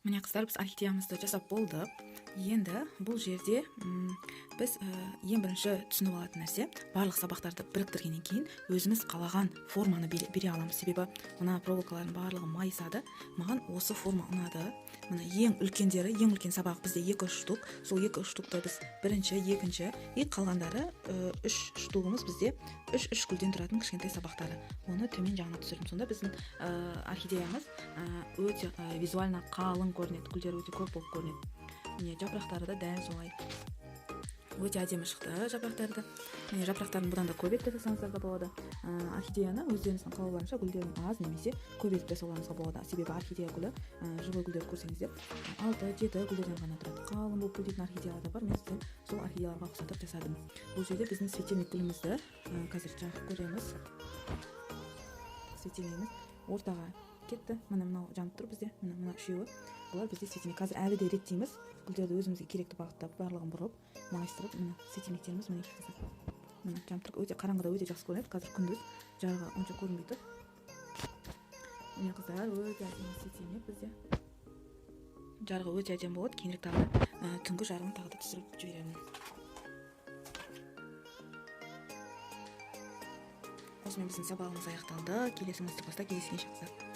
Міне қыздар, біз орхидеямызды жасап болдық. Енді бұл жерде біз ең бірінші түсініп алатын нәрсе, барлық сабақтарды біріктіргеннен кейін өзіміз қалаған форманы бере аламыз. Себебі мына проволокалардың барлығы майысады. Маған осы форма ұнады. Мына ең үлкен сабақ бізде 2-3 штук. Сол 2-3 штукты біз бірінші, екінші, қалғандары 3 штугымыз бізде 3 гүлден тұратын кішкентай сабақтары. Оны төмен жағына түсірдім. Сонда біздің орхидеямыз өте визуально қалың көрінеді, гүлдері өте көп болып көрінеді. Міне жапырақтары да дәл солай. Өте әдемі шықты жапырақтарды. Міне жапырақтарын бұдан да көбейтіп жасаңыздар да болады. Орхидеяны өздеріңіздің қалауларынша гүлдерін аз немесе көбейтіп жасауларыңызға болады. Себебі орхидея гүлі живой гүлдерді көрсеңіздер 6-7 гүлдерден ғана тұрады. Қалың болып гүлдейтін орхидеялар да бар. Мен сізден сол орхидеяларға ұқсатып жасадым. Бұл жерде біздің светильник гүлімізді қазір жағып көреміз. Светильнигіміз ортаға кетті. Мынау жанып тұр бізде. Мына үшеуі. Бұлар бізде светильник. Қазір әлі де реттейміз. Гүлдерді өзімізге керекті бағыттап, барлығын бұрып, майыстырып, мына светильниктеріміз міне жасап. Міне жанып тұр. Өте қараңғыда өте жақсы көрінеді. Қазір күндіз жарығы онша көрінбей тұр. Міне қыздар, өте әдемі светильник бізде. Жарығы өте әдемі болады. Кейінірек тағы түнгі жарығын тағы да түсіріп жіберемін. Осымен біздің сабағымыз аяқталды. Келесі мастер-класста кездескенше қыздар.